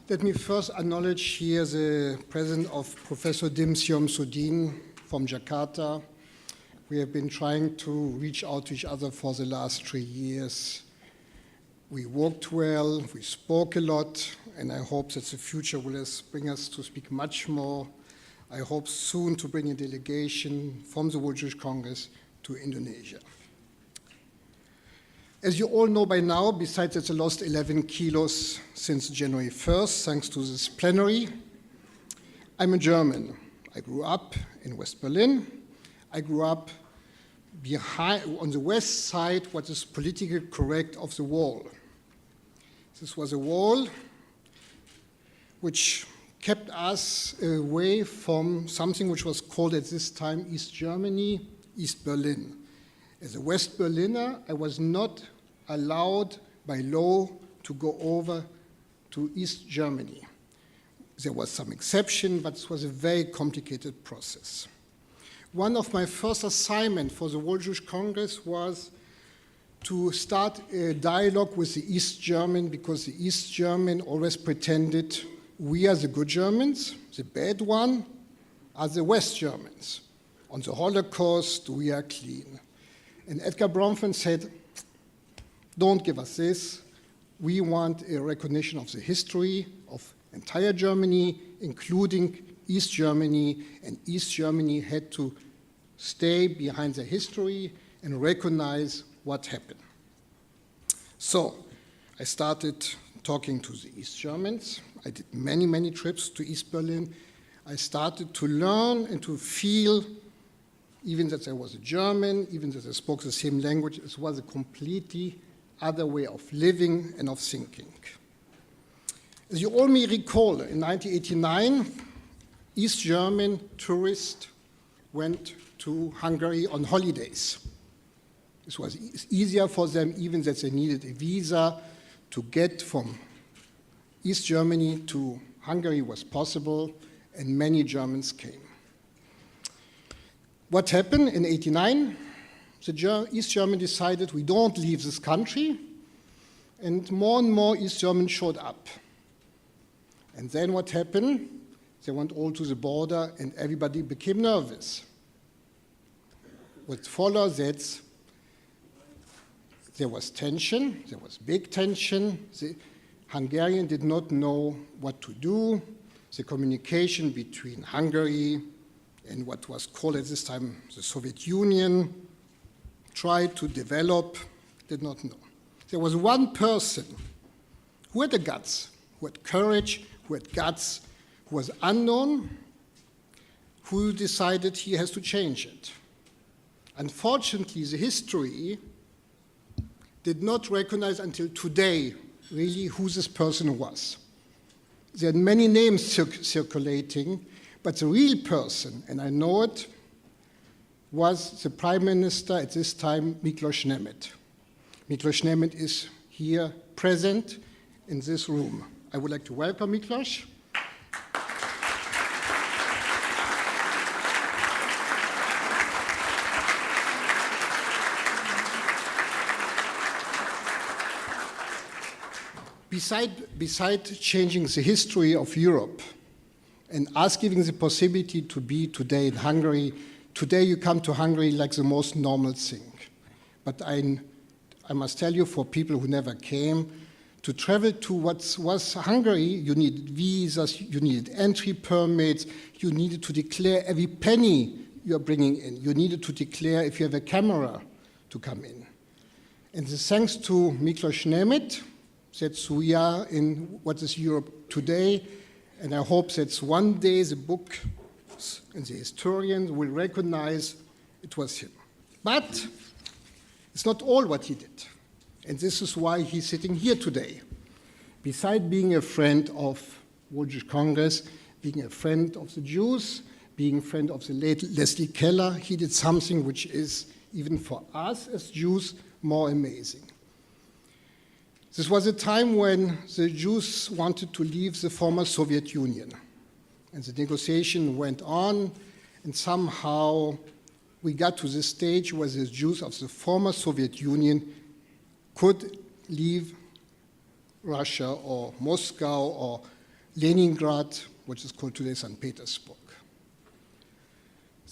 Let me first acknowledge here the presence of Professor Dimsyom Sudin from Jakarta. We have been trying to reach out to each other for the last 3 years. We worked well, we spoke a lot, and I hope that the future will bring us to speak much more. I hope soon to bring a delegation from the World Jewish Congress to Indonesia. As you all know by now, besides that I lost 11 kilos since January 1st, thanks to this plenary, I'm a German. I grew up in West Berlin. I grew up on the west side, what is politically correct, of the wall. This was a wall which kept us away from something which was called at this time East Germany, East Berlin. As a West Berliner, I was not allowed by law to go over to East Germany. There was some exception, but it was a very complicated process. One of my first assignments for the World Jewish Congress was to start a dialogue with the East German, because the East German always pretended we are the good Germans, the bad one are the West Germans. On the Holocaust, we are clean. And Edgar Bronfman said, don't give us this. We want a recognition of the history of entire Germany, including East Germany, and East Germany had to stay behind the history and recognize what happened. So I started talking to the East Germans. I did many, many trips to East Berlin. I started to learn and to feel, even that I was a German, even that I spoke the same language, it was a completely other way of living and of thinking. As you all may recall, in 1989, East German tourists went to Hungary on holidays. This was easier for them, even that they needed a visa to get from East Germany to Hungary was possible, and many Germans came. What happened in 1989? The East Germans decided we don't leave this country, and more East Germans showed up. And then what happened? They went all to the border, and everybody became nervous. What followed that, there was tension, there was big tension. The Hungarians did not know what to do. The communication between Hungary and what was called at this time the Soviet Union tried to develop, did not know. There was one person who had the guts, who had courage, who had guts, who was unknown, who decided he has to change it. Unfortunately, the history did not recognize until today really who this person was. There are many names circulating, but the real person, and I know it, was the Prime Minister at this time, Miklós Nemeth. Miklós Nemeth is here present in this room. I would like to welcome Miklós. Beside changing the history of Europe and us giving the possibility to be today in Hungary, today you come to Hungary like the most normal thing. But I must tell you, for people who never came, to travel to what was Hungary, you needed visas, you needed entry permits, you needed to declare every penny you're bringing in. You needed to declare if you have a camera to come in. And thanks to Miklós Nemeth, that we are in what is Europe today, and I hope that one day the book and the historians will recognize it was him. But it's not all what he did, and this is why he's sitting here today. Besides being a friend of World Jewish Congress, being a friend of the Jews, being a friend of the late Leslie Keller, he did something which is, even for us as Jews, more amazing. This was a time when the Jews wanted to leave the former Soviet Union. And the negotiation went on, and somehow we got to the stage where the Jews of the former Soviet Union could leave Russia or Moscow or Leningrad, which is called today St. Petersburg.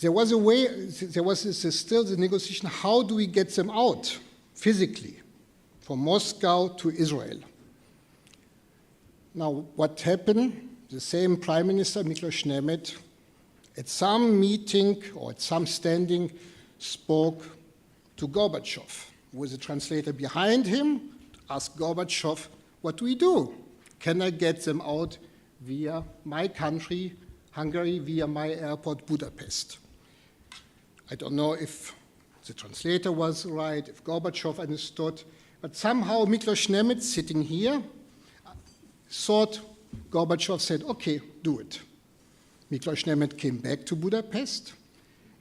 There was a way, there was still the negotiation, how do we get them out physically from Moscow to Israel? Now, what happened? The same Prime Minister, Miklós Nemeth, at some meeting or at some standing, spoke to Gorbachev, who was a translator behind him, asked Gorbachev, what do we do? Can I get them out via my country, Hungary, via my airport, Budapest? I don't know if the translator was right, if Gorbachev understood, but somehow Miklós Nemeth, sitting here, thought Gorbachev said, okay, do it. Miklós Nemeth came back to Budapest,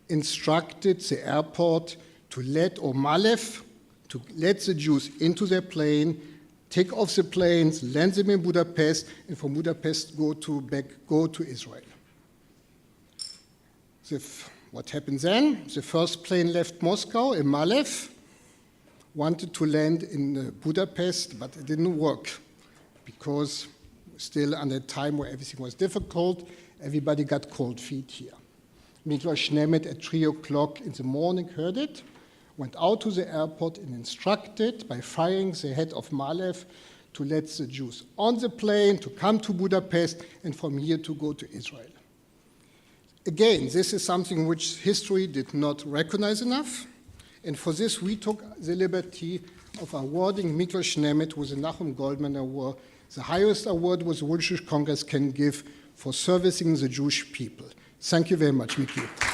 instructed the airport to let the Jews into their plane, take off the planes, land them in Budapest, and from Budapest go to Israel. What happened then? The first plane left Moscow in Malev, wanted to land in Budapest, but it didn't work because still under a time where everything was difficult, everybody got cold feet here. Miklós Nemeth at 3 o'clock in the morning heard it, went out to the airport and instructed by firing the head of Malev to let the Jews on the plane, to come to Budapest, and from here to go to Israel. Again, this is something which history did not recognize enough, and for this we took the liberty of awarding Miklós Nemeth with the Nahum Goldmann Award, the highest award which the World Jewish Congress can give for servicing the Jewish people. Thank you very much, Miklos.